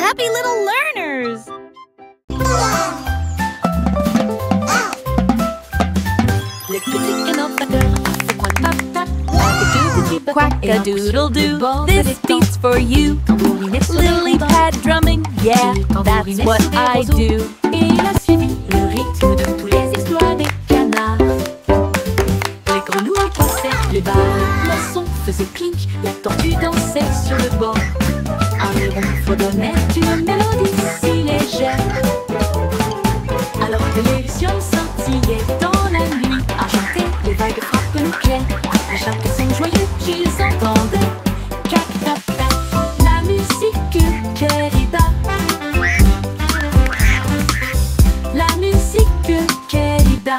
happy little learners! Les petits canards batteurs font quack-tap-tap avec deux petits bâtons. Quack-a-doodle-doo, this beat's for you. Lily pad drumming, yeah, that's what I do. Et il a suivi le rythme de tous les exploits des canards. Les grenouilles passaient, les balles, le poisson faisait clink, la tortue dansait sur le bord. Un héron fredonnait une mélodie si légère. Alors que les lucioles scintillaient dans la nuit, argentées, les vagues frappent le clair. À chaque son joyeux qu'ils entendaient, cac-tap-tap, la musique querida. La musique querida.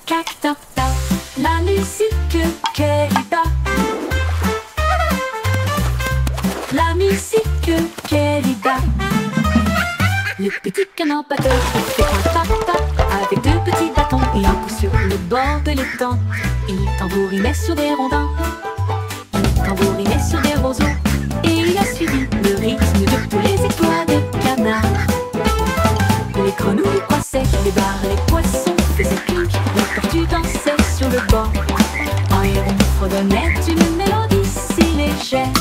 Cac-tap-tap, la musique querida. La musique querida. Le petit canard batteur fait un tap-tap avec deux petits bâtons et un coup sur le bord de l'étang. Il tambourinait sur des rondins, il tambourinait sur des roseaux, et il a suivi le rythme de tous les exploits des canards. Les grenouilles passaient, les barres, les poissons faisaient clink, la tortue dansait sur le bord. Un héron fredonnait une mélodie si légère.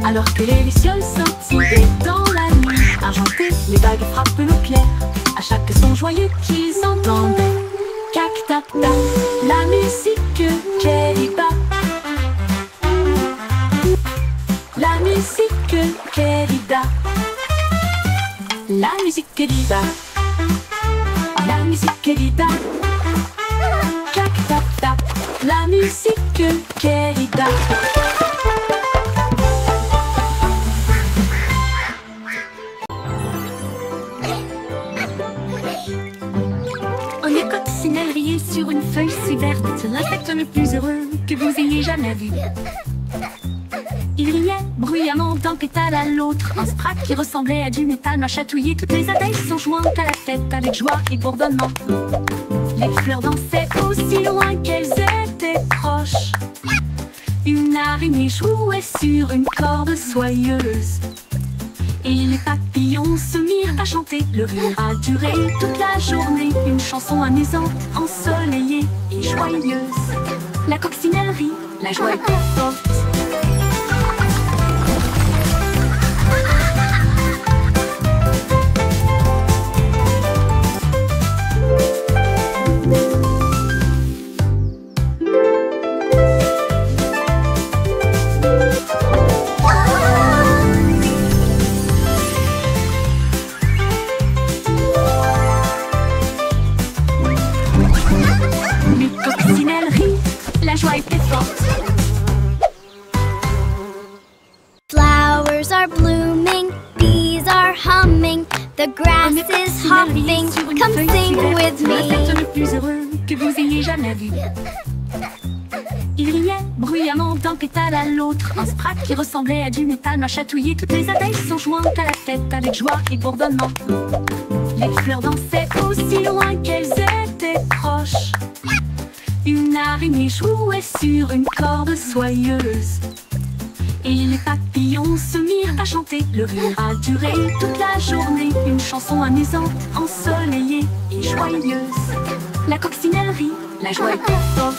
Alors que les lucioles scintillaient dans la nuit, argentées, les vagues frappent nos pierres. À chaque son joyeux qu'ils entendaient, cac-tap-tap, la musique querida. La musique querida. La musique querida. La musique querida. Cac-tap-tap, la musique querida. Coccinelle sur une feuille si verte, c'est l'insecte le plus heureux que vous ayez jamais vu. Il riait bruyamment d'un pétale à l'autre, un sprat qui ressemblait à du métal m'a chatouillé. Toutes les abeilles sont jointes à la fête avec joie et bourdonnement. Les fleurs dansaient aussi loin qu'elles étaient proches. Une araignée jouait sur une corde soyeuse. Et les papillons se mirent à chanter. Le rire a duré toute la journée. Une chanson amusante, ensoleillée et joyeuse. La coccinelle rit, la joie était forte. La joie était forte. Flowers are blooming, bees are humming, the grass is hopping. Come sing with me. L'insecte le plus heureux que vous ayez jamais vu. Il riait bruyamment d'un pétale à l'autre, un sprat qui ressemblait à du métal m'a chatouillé. Toutes les abeilles sont jointes à la fête avec joie et bourdonnement. Les fleurs dansaient aussi loin qu'elles étaient proches. Une araignée jouait sur une corde soyeuse. Et les papillons se mirent à chanter. Le rire a duré toute la journée. Une chanson amusante, ensoleillée et joyeuse. La coccinelle rit, la joie était forte.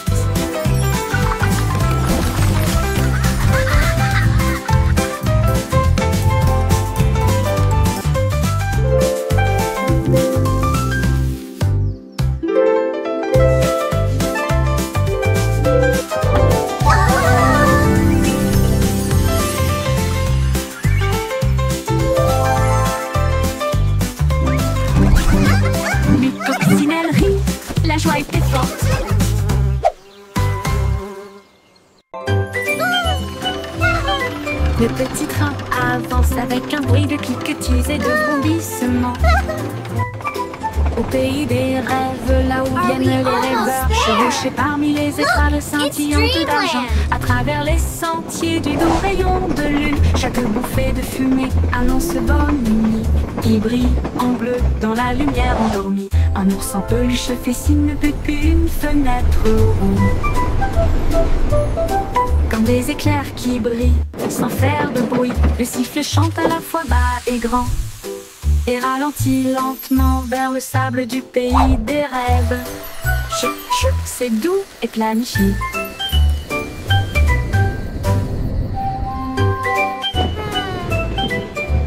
La joie était forte. Le petit train avance avec un bruit de cliquetis et de bondissements. Au pays des rêves, là où viennent les rêveurs, chevauchés parmi les étoiles scintillantes d'argent, à travers les sentiers du doux rayon de lune, chaque bouffée de fumée annonce bonne nuit. Il brille en bleu dans la lumière endormie. Un ours en peluche fait signe depuis une fenêtre ronde. Comme des éclairs qui brillent sans faire de bruit, le sifflet chante à la fois bas et grand et ralentit lentement vers le sable du pays des rêves. Chut, chut, c'est doux et planifié.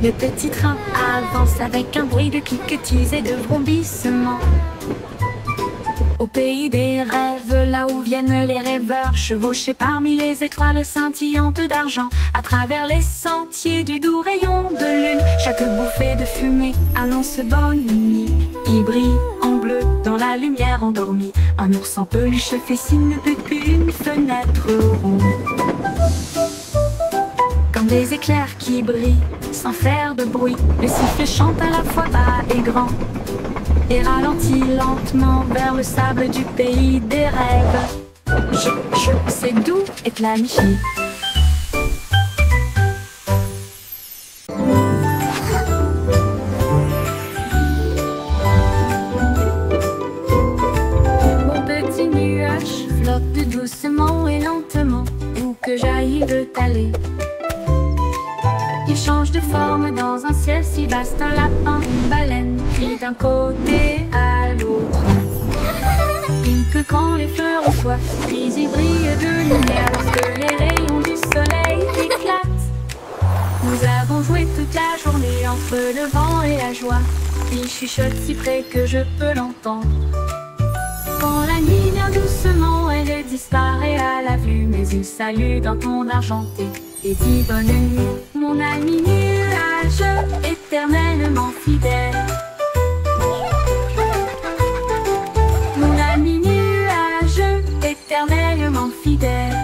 Le petit train avance avec un bruit de cliquetis et de vrombissements. Au pays des rêves, là où viennent les rêveurs, chevauchés parmi les étoiles scintillantes d'argent, à travers les sentiers du doux rayon de lune, chaque bouffée de fumée annonce bonne nuit. Il brille en bleu dans la lumière endormie. Un ours en peluche fait signe depuis une fenêtre ronde. Comme des éclairs qui brillent sans faire de bruit, le sifflet chante à la fois bas et grand et ralentit lentement vers le sable du pays des rêves. Chut, chut, c'est doux et planifié. Mon petit nuage flotte doucement et lentement, où que j'aille de t'aller. Il change de forme dans un ciel si vaste, un lapin, une baleine, puis d'un côté à l'autre. Il pleut quand les fleurs ont soif, puis il brille de lumière lorsque les rayons du soleil éclatent. Nous avons joué toute la journée entre le vent et la joie. Il chuchote si près que je peux l'entendre. Quand la nuit vient doucement, elle disparaît à la vue, mais il salue d'un ton argenté et dit bonne nuit, mon ami nuage éternellement fidèle. Mon ami nuage éternellement fidèle.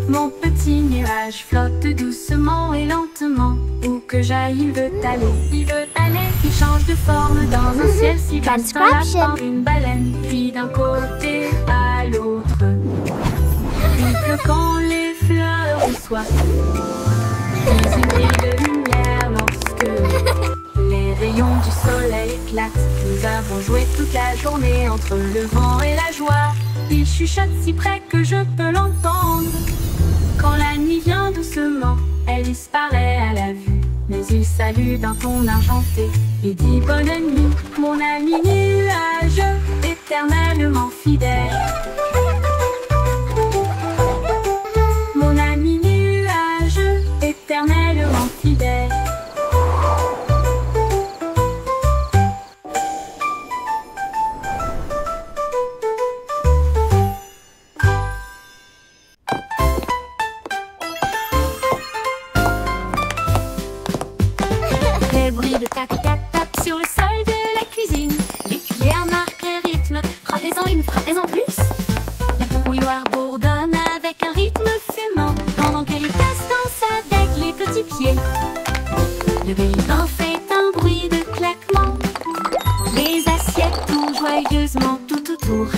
Mon petit nuage flotte doucement et lentement, où que j'aille il veut aller, il veut aller. Il change de forme dans un ciel si vaste, un lapin, une baleine, puis d'un côté à l'autre. Il pleut quand les fleurs ont soif, puis il brille de lumière lorsque les rayons du soleil éclatent. Nous avons joué toute la journée entre le vent et la joie. Il chuchote si près que je peux l'entendre. Quand la nuit vient doucement, elle disparaît à la vue, mais il salue d'un ton argenté et dit bonne nuit, mon ami nuage éternellement fidèle. Mon ami nuage éternellement fidèle. Les bruits de tac tac tac sur le sol de la cuisine. Les cuillères marquent le rythme. Frappez-en une, frappez-en plus. La bouilloire bourdonne avec un rythme fumant, pendant que les tasses dansent avec les petits pieds. Le bélican fait un bruit de claquement. Les assiettes tournent joyeusement tout autour.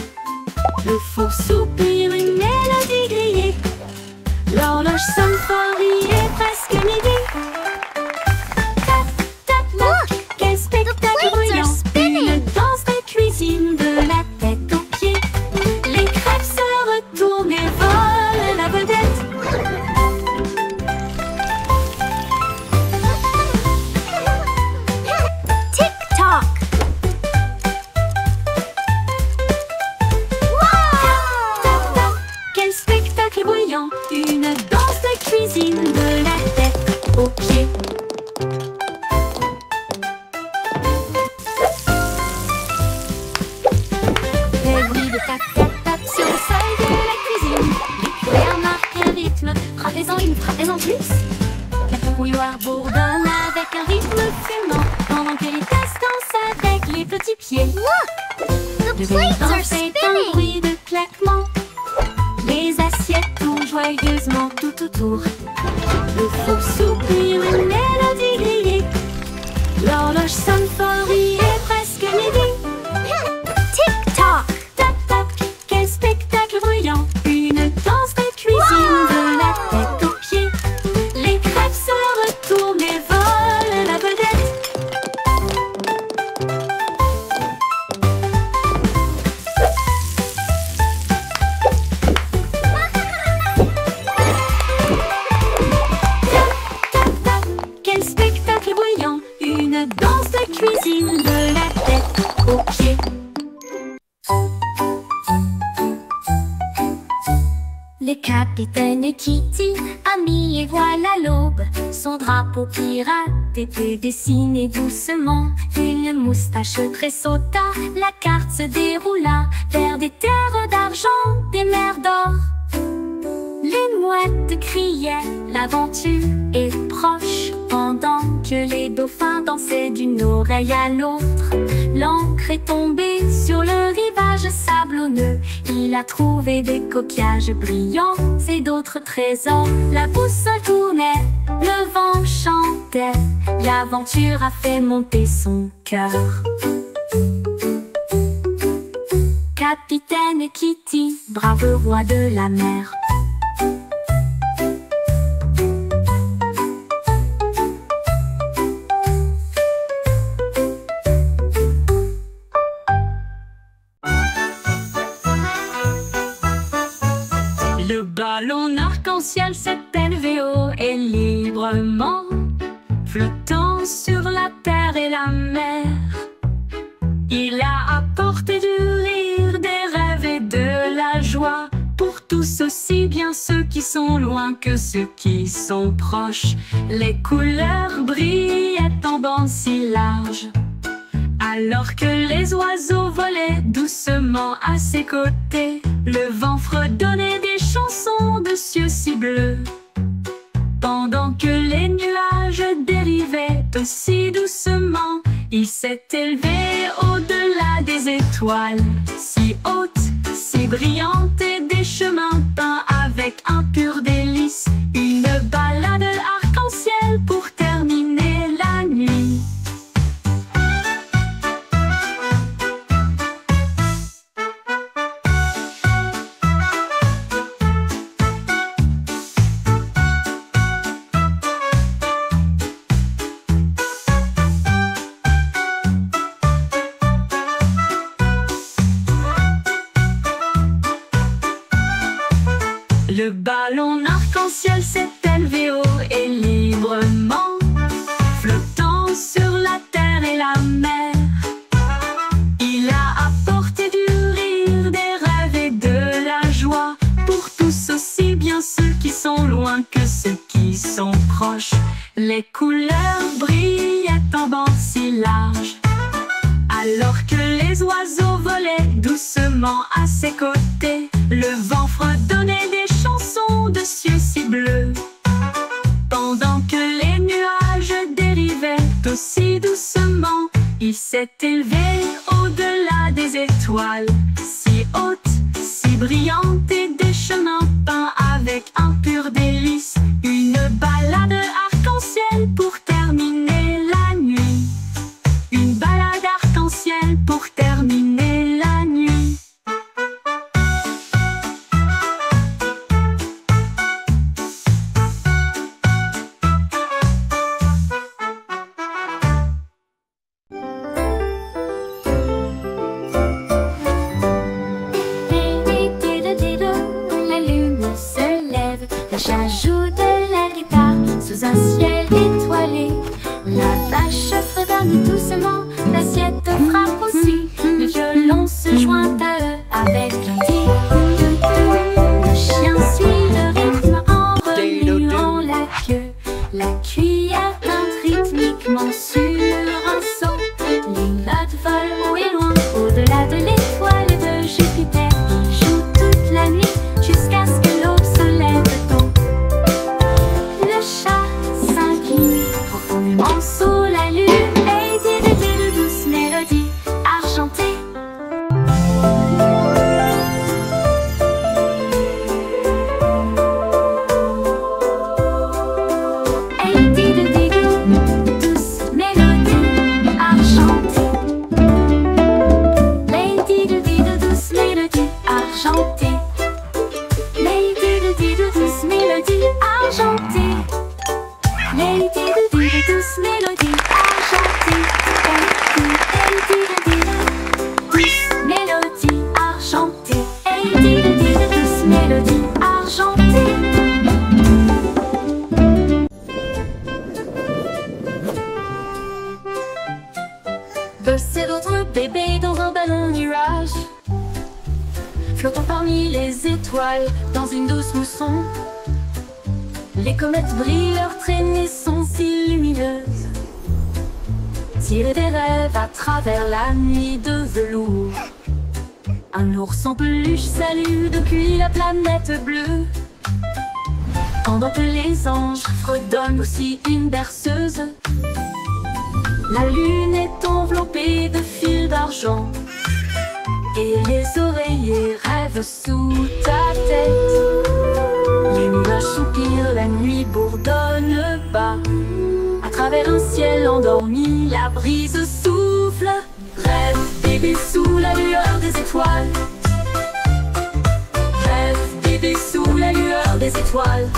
Le four soupire une mélodie grillée. L'horloge sonne fort, il est presque midi. Une danse de cuisine de la tête aux pieds. Les crêpes se retournent et volent la vedette. Tick-tock! Wow! Quel spectacle bruyant! Une danse de cuisine de la tête aux pieds. Tap tap tap sur le sol de la cuisine. Les cuillères marquent un rythme. Frappez-en une, frappez-en plus. La bouilloire bourdonne avec un rythme fumant, pendant que les tasses dansent avec les petits pieds. Look! The Le plates bélican are fait un spinning! bruit de claquement. Les assiettes tournent joyeusement tout autour. Le faux soupir, une mélodie grillée. L'horloge sonne fort, il est presque midi. Tic-toc, Tac-tac, quel spectacle bruyant. Une danse de cuisine de la tête aux pieds. Les crêpes se retournent et volent la vedette. Tac-tac, quel spectacle bruyant. Une danse de cuisine de la tête aux pieds. Le capitaine Kitty a mis et voilà l'aube. Son drapeau pirate était dessiné doucement. Une moustache tressauta, la carte se déroula vers des terres d'argent, des mers d'or. Les mouettes criaient, l'aventure est proche, pendant que les dauphins dansaient d'une oreille à l'autre. L'encre est tombée sur le rivage sablonneux. Il a trouvé des coquillages brillants et d'autres trésors. La boussole tournait, le vent chantait. L'aventure a fait monter son cœur. Capitaine Kitty, brave roi de la mer. Le ballon arc-en-ciel s'est élevé haut et librement, flottant sur la terre et la mer. Il a apporté du rire, des rêves et de la joie, pour tous aussi bien ceux qui sont loin que ceux qui sont proches. Les couleurs brillaient en bandes si larges, alors que les oiseaux volaient doucement à ses côtés. Le vent fredonnait des chansons de cieux si bleus, pendant que les nuages dérivaient aussi doucement. Il s'est élevé au-delà des étoiles, si hautes, si brillantes, et des chemins peints avec un pur délice. Une balade arc-en-ciel pour terminer la nuit. Le ballon arc-en-ciel s'est élevé haut et librement, flottant sur la terre et la mer. Il a apporté du rire, des rêves et de la joie, pour tous aussi bien ceux qui sont loin que ceux qui sont proches. Les couleurs brillaient en bandes si larges, alors que les oiseaux volaient doucement à ses côtés. Le vent fredonnait des chansons de cieux si bleus, pendant que les nuages dérivaient aussi doucement. Il s'est élevé au-delà des étoiles, si hautes, si brillantes, et des chemins peints avec un pur délice. Une balade arc-en-ciel pour terminer la nuit. Une balade arc-en-ciel pour terminer la nuit. La lune se lève, le chat joue de la guitare sous un ciel étoilé. La vache fredonne doucement, l'assiette frappe aussi. Le violon se joint à eux avec un tic. Le chien suit le rythme en remuant la queue. La cuillère teinte rythmiquement sur un seau. Les notes volent haut et loin, au-delà de l'étoile de Jupiter. Ils jouent toute la nuit jusqu'à ce que l'aube se lève tôt. Le chat mélodie argentée. Lady de douce mélodie argentée. Douce mélodie argentée. Lady de douce mélodie argentée. Buzz et d'autres bébés dans un ballon nuage, flottant parmi les étoiles dans une douce mousson. Les comètes brillent, leurs traînées sont si lumineuses, tirer des rêves à travers la nuit de velours. Un ours en peluche salue depuis la planète bleue, pendant que les anges fredonnent aussi une berceuse. La lune est enveloppée de fils d'argent, et les oreillers rêvent sous ta tête. Les nuages soupirent, la nuit bourdonne bas. À travers un ciel endormi, la brise souffle. Rêve bébé sous la lueur des étoiles. Rêve bébé sous la lueur des étoiles.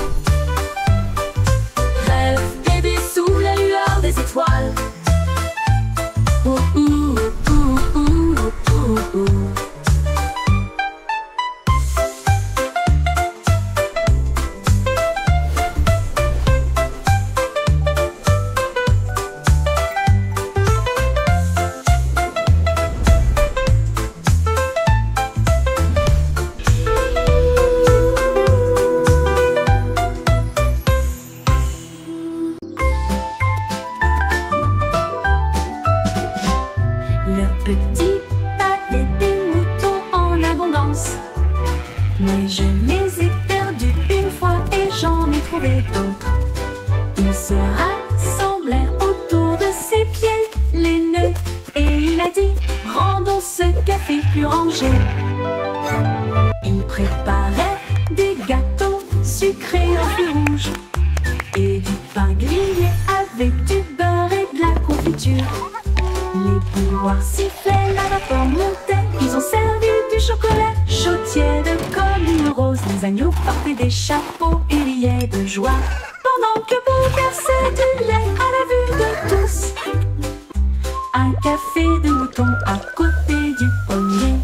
Rêve bébé sous la lueur des étoiles. Ouh, ouh, ouh, ouh, ouh, ouh. Le petit pâté des moutons en abondance, mais je les ai perdus une fois et j'en ai trouvé d'autres. Ils se rassemblèrent autour de ses pieds, les nœuds, et il a dit: rendons ce café plus rangé. Il préparait des gâteaux sucrés en feu rouge et du pain grillé avec du beurre et de la confiture. Les bouilloires sifflaient, la vapeur montait. Ils ont servi du chocolat chaud tiède comme une rose. Les agneaux portaient des chapeaux et riaient de joie, pendant que Beau versait du lait à la vue de tous. Un café de mouton à côté du pommier.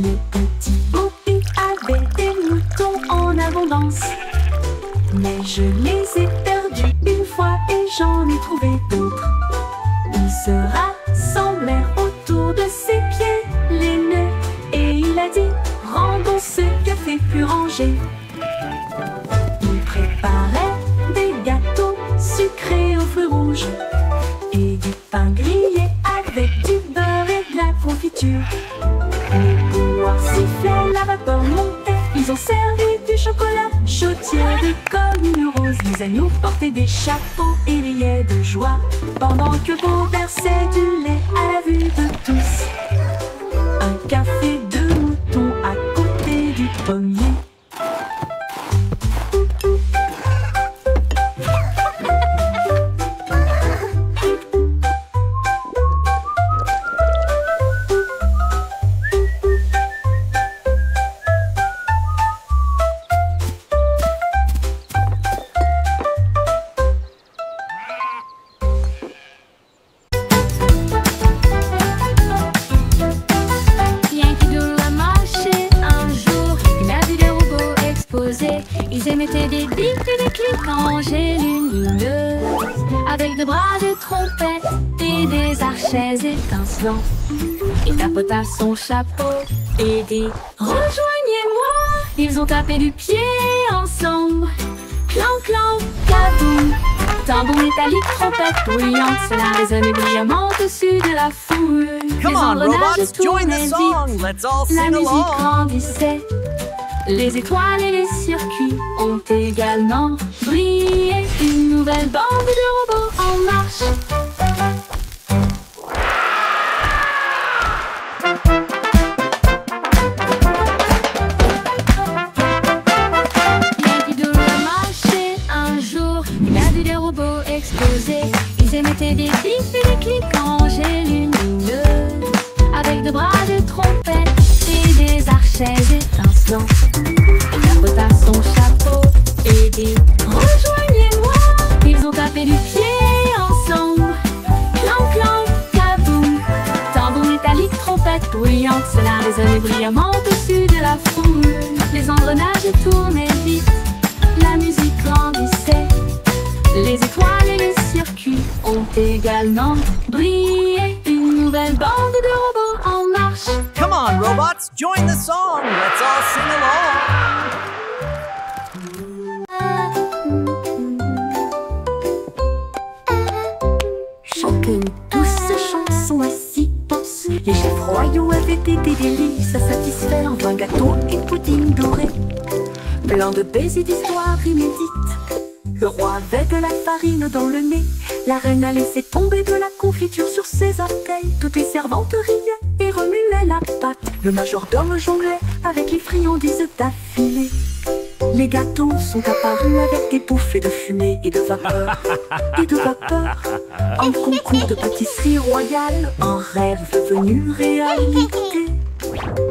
Le petit Bobby avait des moutons en abondance, mais je les ai perdus une fois et j'en ai trouvé d'autres. Ils se rassemblèrent autour de ses pieds, les nœuds, et il a dit: rendons ce café plus rangé. Il préparait des gâteaux sucrés au feu rouge et du pain grillé avec du beurre et de la confiture. Les bouilloires sifflaient, la vapeur montait. Ils ont servi du chocolat chaud tiède comme une rose. Les agneaux portaient des chapeaux et riaient de joie, pendant que Beau versait du lait à la vue de tous. Un café de mouton à côté du pommier. Ils émettaient des bips et des clics rangés lumineuses, avec des bras, des trompettes et des archets étincelants. Il tapota son chapeau et dit: rejoignez-moi. Ils ont tapé du pied ensemble. Clan, clan, kaboum. Tambour métallique, trompette bruyante, cela résonnait brillamment au-dessus de la foule. Come on, robots, join the song. Let's all La sing musique along. grandissait. Les étoiles et les circuits ont également brillé. Une nouvelle bande de robots en marche. lunettes bruyantes, cela résonnait brillamment au-dessus de la foule. Les engrenages tournaient vite, la musique grandissait. Les étoiles et les circuits ont également brillé. Une nouvelle bande de robots en marche. Come on, robots, join the song. Let's all sing along. Chacune douce chanson à six penses. Les chefs royaux avaient été des délices à satisfaire. Enfin gâteau et pudding doré, plein de baisers d'histoires inédites. Le roi avait de la farine dans le nez. La reine a laissé tomber de la confiture sur ses orteils. Toutes les servantes riaient et remuaient la pâte. Le majordome jonglait avec les friandises d'affilée. Les gâteaux sont apparus avec des bouffées de fumée et de vapeur. Et de vapeur. Un concours de pâtisserie royale, un rêve devenu réalité.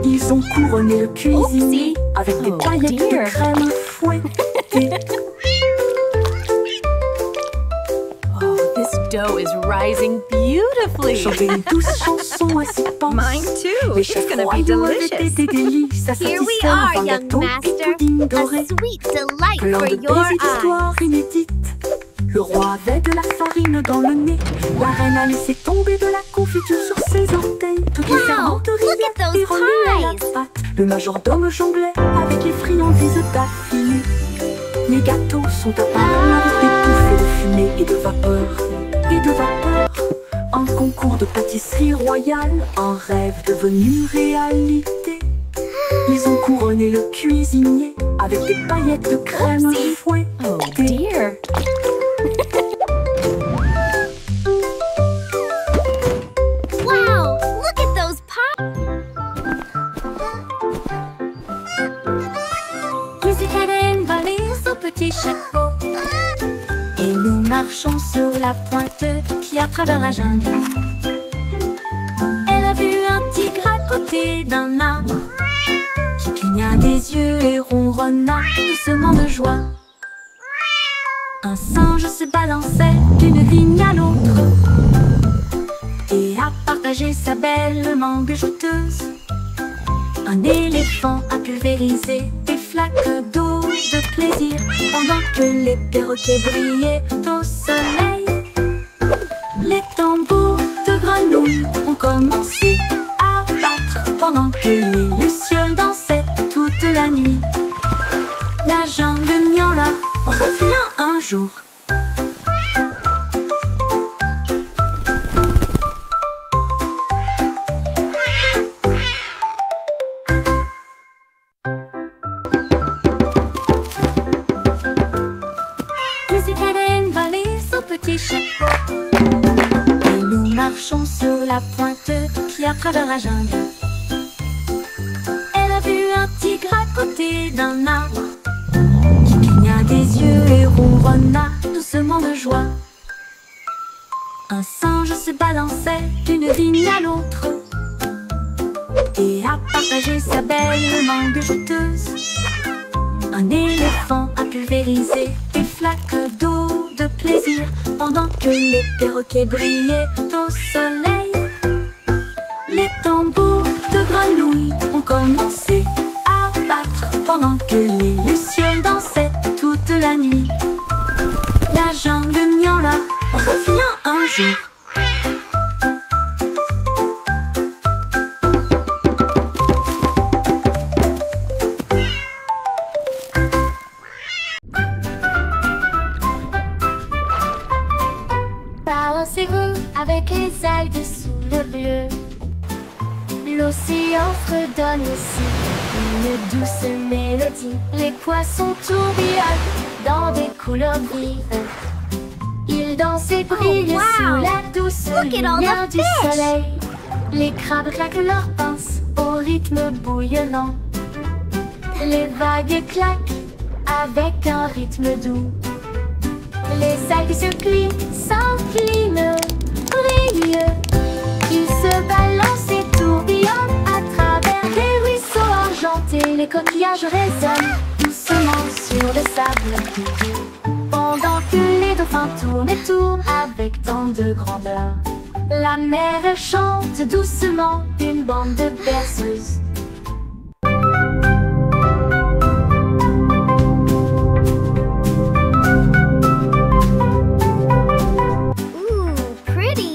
Ils ont couronné le cuisinier avec des paillettes de crème fouettées. This dough is rising beautifully. Chanter une douce chanson à six penses. Mine too. Les It's chefs gonna be royaux avaient delicious. des délices à Here we satisfaire. are, Enfin young gâteau et master. pudding A doré, sweet delight plein for de your baisers eyes. d'histoires inédites. Le roi avait de la farine dans le nez. La reine a laissé tomber de la confiture sur ses orteils. Toutes les Wow, servantes look at riaient et those remuaient la pies. pâte. Le majordome jonglait avec les friandises d'affilée. Les gâteaux sont apparus avec des bouffées de fumée et de vapeur. Et de vapeur. Un concours de pâtisserie royale, un rêve devenu réalité. Ils ont couronné le cuisinier avec des paillettes de crème fouettée. Oh dear. Wow, look at those pies. Musique Hélène volait son petit chapeau. Et nous marchons sur la pointe qui à travers la jungle. Elle a vu un tigre à côté d'un arbre qui cligna des yeux et ronronna doucement de joie. Un singe se balançait d'une vigne à l'autre et a partagé sa belle mangue jouteuse. Un éléphant a pulvérisé des flaques d'eau de plaisir pendant que les perroquets brillaient au soleil. Les tambours de grenouilles ont commencé à battre pendant que les lucioles dansaient toute la nuit. La jungle miaula revient un jour. Musique Hélène volait son petit chapeau. Et nous marchons sur la pointe qui à travers la jungle. Elle a vu un tigre à côté d'un arbre qui cligna des yeux et ronronna doucement de joie. Un singe se balançait d'une vigne à l'autre et a partagé sa belle mangue jouteuse. Un éléphant a pulvérisé des flaques d'eau de plaisir pendant que les perroquets brillaient au soleil. Les tambours de grenouilles ont commencé à battre pendant que les lucioles dansaient toute la nuit. La jungle miaula revient un jour. Balancez-vous avec les algues sous le bleu. L'océan fredonne aussi une douce mélodie. Les poissons tourbillonnent dans des couleurs vives. Ils dansent et brillent wow. sous la douce Look at all lumière the du fish. soleil. Les crabes claquent leurs pinces au rythme bouillonnant. Les vagues claquent avec un rythme doux. Les algues se plient, s'inclinent, brillent. Ils se balancent et tourbillonnent à travers les ruisseaux argentés. Les coquillages résonnent doucement sur le sable. Pendant que les dauphins tournent et tournent avec tant de grandeur. La mer elle chante doucement, une bande de berceuses. Ooh, pretty.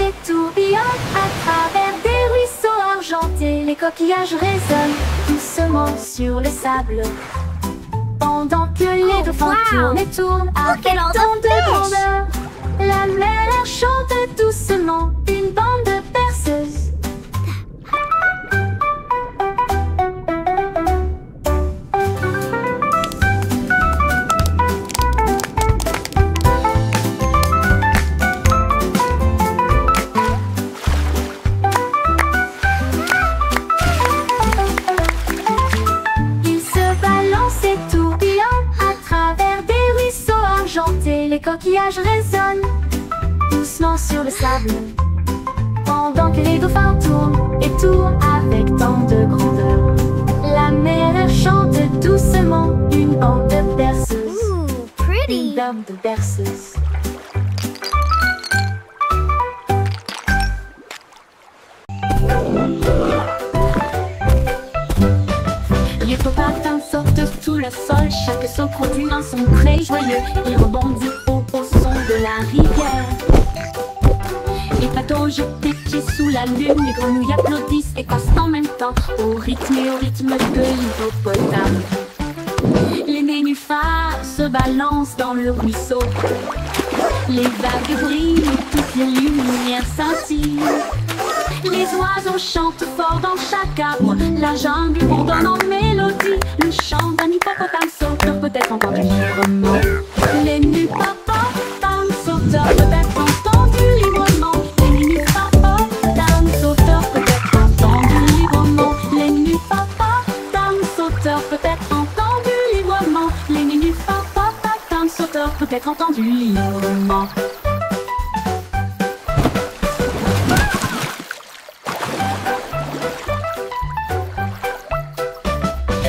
Et tourbillonnent à travers des ruisseaux argentés. Les coquillages résonnent doucement sur le sable, pendant que les dauphins tournent et tournent avec tant de grandeur. La mer chante doucement, une bande de berceuses. Les coquillages résonnent doucement sur le sable, pendant que les dauphins tournent et tournent avec tant de grandeur. La mer chante doucement, une bande de berceuses. Ooh, pretty. Une bande de berceuses. L'hippopotame saute sous le sol, chaque saut produit un son très joyeux. Il rebondit au son de la rivière. Les patauges pétillent sous la lune, les grenouilles applaudissent et passent en même temps au rythme de l'hippopotame. Les nénuphars se balancent dans le ruisseau, les vagues brillent et toutes les lumières scintillent. Les oiseaux chantent fort dans chaque arbre, la jungle bourdonne en mélodie. Le chant d'un hippopotame sauteur peut être entendu librement. Les hippopotames sauteurs peuvent être entendus librement. Les hippopotames sauteurs peuvent être entendus librement. Les hippopotames sauteurs peuvent être entendus librement. Les hippopotames sauteurs peuvent être entendus librement.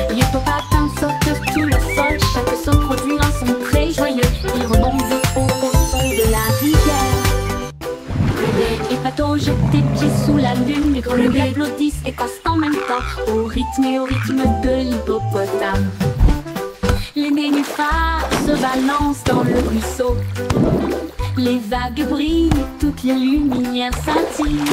L'hippopotame saute sous le sol, chaque saut produit un son très joyeux. Il rebondit au son de la rivière. Les patauges pieds sous la lune, les grenouilles applaudissent et passent en même temps au rythme de l'hippopotame. Les nénuphars se balancent dans le ruisseau, les vagues brillent et toutes les lumières scintillent.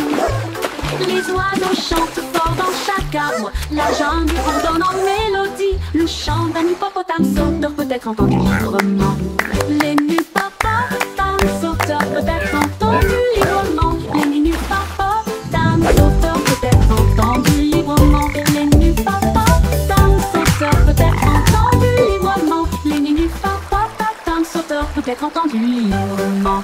Les oiseaux chantent fort dans chaque arbre, la jungle bourdonne en mélodie. Le chant d'un hippopotame sauteur peut être entendu librement. Les hippopotames sauteurs peuvent être entendus librement. Les hippopotames sauteurs peuvent être entendus librement. Les hippopotames sauteurs peuvent être entendus librement. Les hippopotames sauteurs peuvent être entendus librement.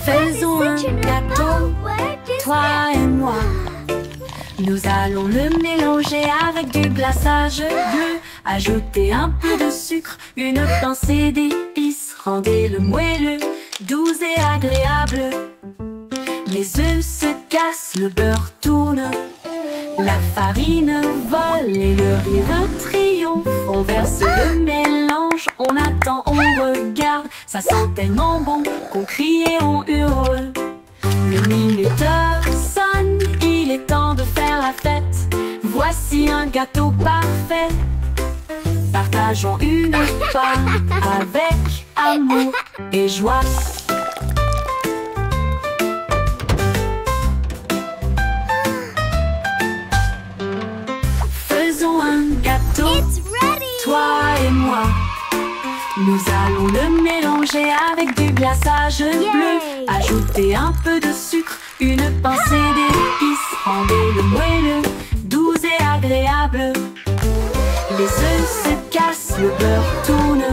Faisons un gâteau, toi et moi. Nous allons le mélanger avec du glaçage bleu. Ajouter un peu de sucre, une pincée d'épices. Rendez-le moelleux, doux et agréable. Les œufs se cassent, le beurre tourne, la farine vole et le rire triomphe. On verse le mélange, on attend, on regarde. Ça sent tellement bon qu'on crie et on hurle. Le minuteur sonne, il est temps de faire la fête. Voici un gâteau parfait. Partageons une part avec amour et joie. Faisons un gâteau, toi et moi. Nous allons le mélanger avec du glaçage bleu. Ajouter un peu de sucre, une pincée d'épices. Rendez-le moelleux, doux et agréable. Les œufs se cassent, le beurre tourne,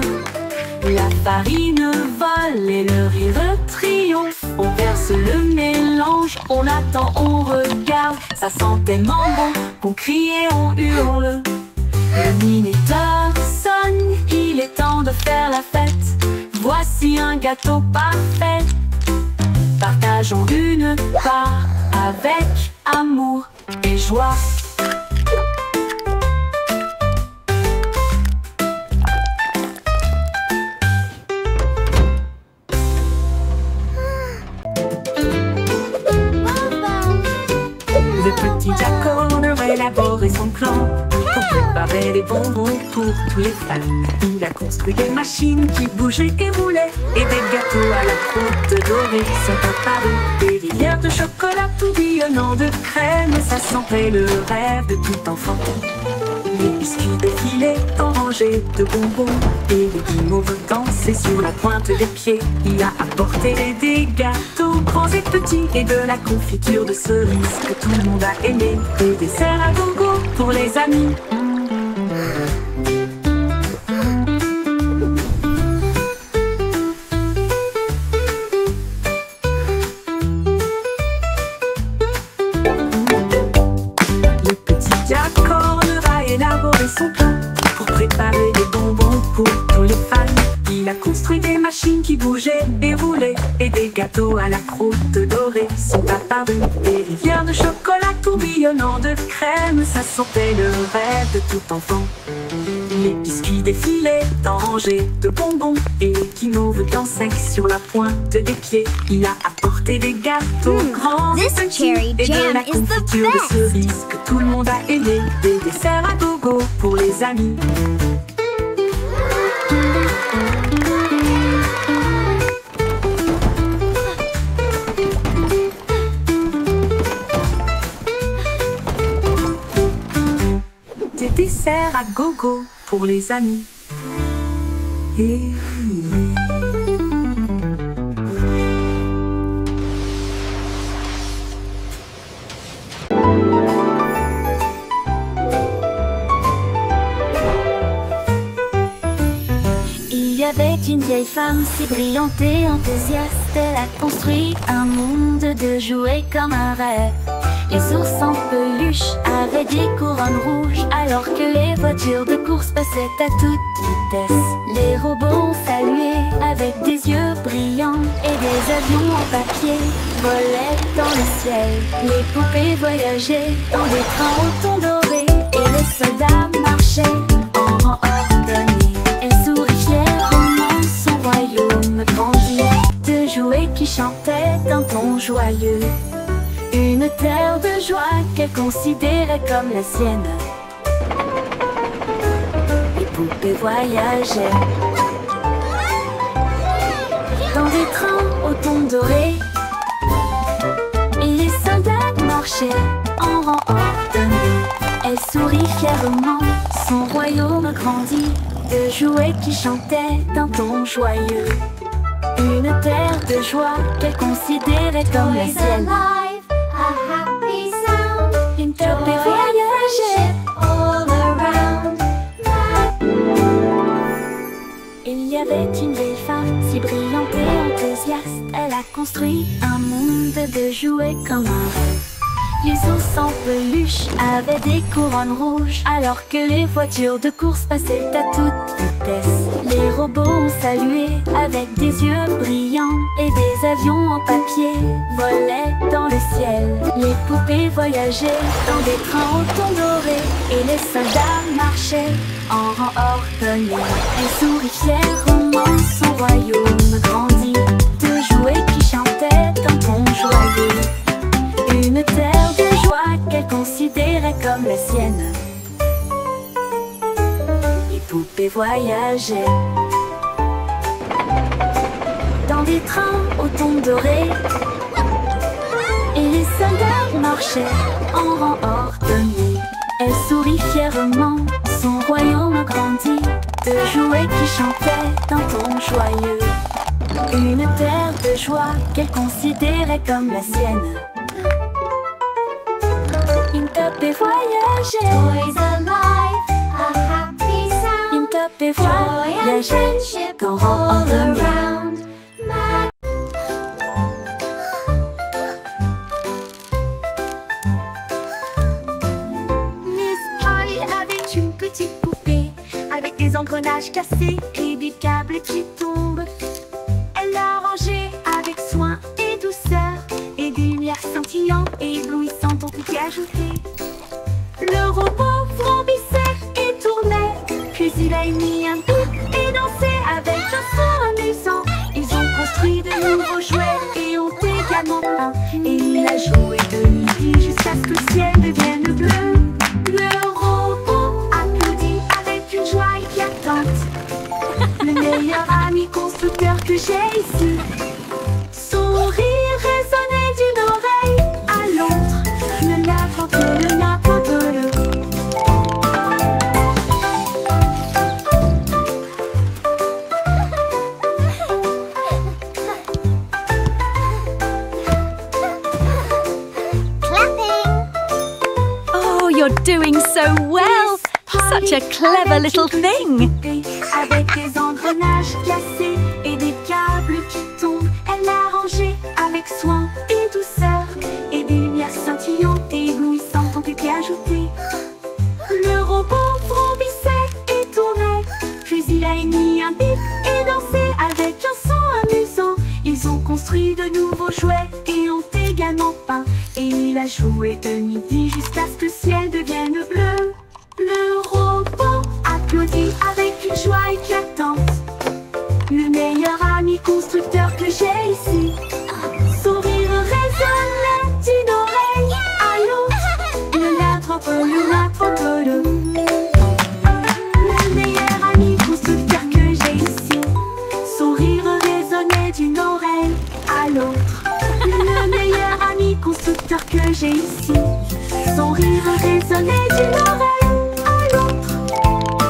la farine vole et le rire triomphe. On verse le mélange, on attend, on regarde. Ça sent tellement bon qu'on crie et on hurle. Le minuteur sonne, il est temps de faire la fête. Voici un gâteau parfait. Partageons une part avec amour et joie. Le petit Jack a élaboré son plan pour préparer les bonbons pour tous les fans. Il a construit des machines qui bougeaient et roulaient, et des gâteaux à la croûte dorée sont apparus. Des rivières de chocolat tourbillonnant de crème, ça sentait le rêve de tout enfant. Les biscuits défilaient en rangées de bonbons, et les guimauves dansaient sur la pointe des pieds. Il a apporté des gâteaux grands et petits, et de la confiture de cerises que tout le monde a aimé. Des desserts à gogo pour les amis. Le petit Jack va élaborer son plan pour préparer des bonbons pour tous les fans. Il a construit des machines qui bougeaient et roulaient, et des gâteaux à la croûte dorée sont apparus. Des rivières de chocolat tourbillonnant de crème, ça sentait le rêve de tout enfant. Les biscuits défilaient en rangées de bonbons, et les guimauves dansaient sur la pointe des pieds. Il a apporté des gâteaux grands et petits, et de la confiture de cerises que tout le monde a aimé. Des desserts à gogo pour les amis. Des desserts à gogo pour les amis. Il y avait une vieille femme si brillante et enthousiaste. Elle a construit un monde de jouets comme un rêve. Les ours en peluche avaient des couronnes rouges, alors que les voitures de course passaient à toute vitesse. Les robots saluaient avec des yeux brillants, et des avions en papier volaient dans le ciel. Les poupées voyageaient dans des trains au ton doré, et les soldats marchaient en rang ordonné. Elle sourit fièrement, son royaume grandit, de jouets qui chantaient d'un ton joyeux. Une terre de joie qu'elle considérait comme la sienne. Les poupées voyageaient dans des trains au ton doré, et les soldats marchaient en rang ordonné. Elle sourit fièrement, son royaume grandit, de jouets qui chantaient d'un ton joyeux. Une terre de joie qu'elle considérait comme la sienne. Une poupée voyageait all around. Il y avait une vieille femme si brillante et enthousiaste. Elle a construit un monde de jouets comme un rêve. Les ours en peluche avaient des couronnes rouges, alors que les voitures de course passaient à toute vitesse. Les robots ont salué avec des yeux brillants, et des avions en papier volaient dans le ciel. Les poupées voyageaient dans des trains au ton doré, et les soldats marchaient en rang ordonné. Elle sourit fièrement, son royaume grandit, de jouets qui chantaient d'un ton joyeux. Une terre de joie qu'elle considérait comme la sienne. Les poupées voyageaient dans des trains au ton doré, et les soldats marchaient en rang ordonné. Elle sourit fièrement, son royaume grandit, de jouets qui chantaient d'un ton joyeux. Une terre de joie qu'elle considérait comme la sienne. Une poupée voyageait. Toys alive, a happy sound. Une poupée des Joy and voyages friendship dans all le monde. around. Miss Polly avait une petite poupée avec des engrenages cassés et des câbles qui tombent. Elle l'a rangée avec soin et douceur et des lumières scintillantes et éblouissantes ont été ajoutées. Le robot vrombissait et tournait, puis il a émis un bip et dansé avec un son amusant. Ils ont construit de nouveaux jouets et ont également peint. Et il a joué de midi jusqu'à ce que le ciel devienne bleu. Le robot applaudit avec une joie éclatante. Le meilleur ami constructeur que j'ai ici. Son rire résonnait d'une oreille à l'autre. Le n'importe le n'importe le. Oh, you're doing so well. Such a clever little thing. Avec des engrenages cassés et des câbles qui tombent, elle l'a rangé avec soin et douceur. Et des lumières scintillantes et éblouissantes ont été ajoutées. Le robot vrombissait et tournait, puis il a émis un bip et dansé avec un son amusant. Ils ont construit de nouveaux jouets et ont également peint. Et il a joué de midi jusqu'à ce que le ciel devienne bleu. Le robot applaudit avec une joie éclatante. Le meilleur ami constructeur que j'ai ici. Son rire résonnait d'une oreille à l'autre. Le l'attrape-le. Le meilleur ami constructeur que j'ai ici. Son rire résonnait d'une oreille à l'autre. Le meilleur ami constructeur que j'ai ici. Son rire résonnait d'une oreille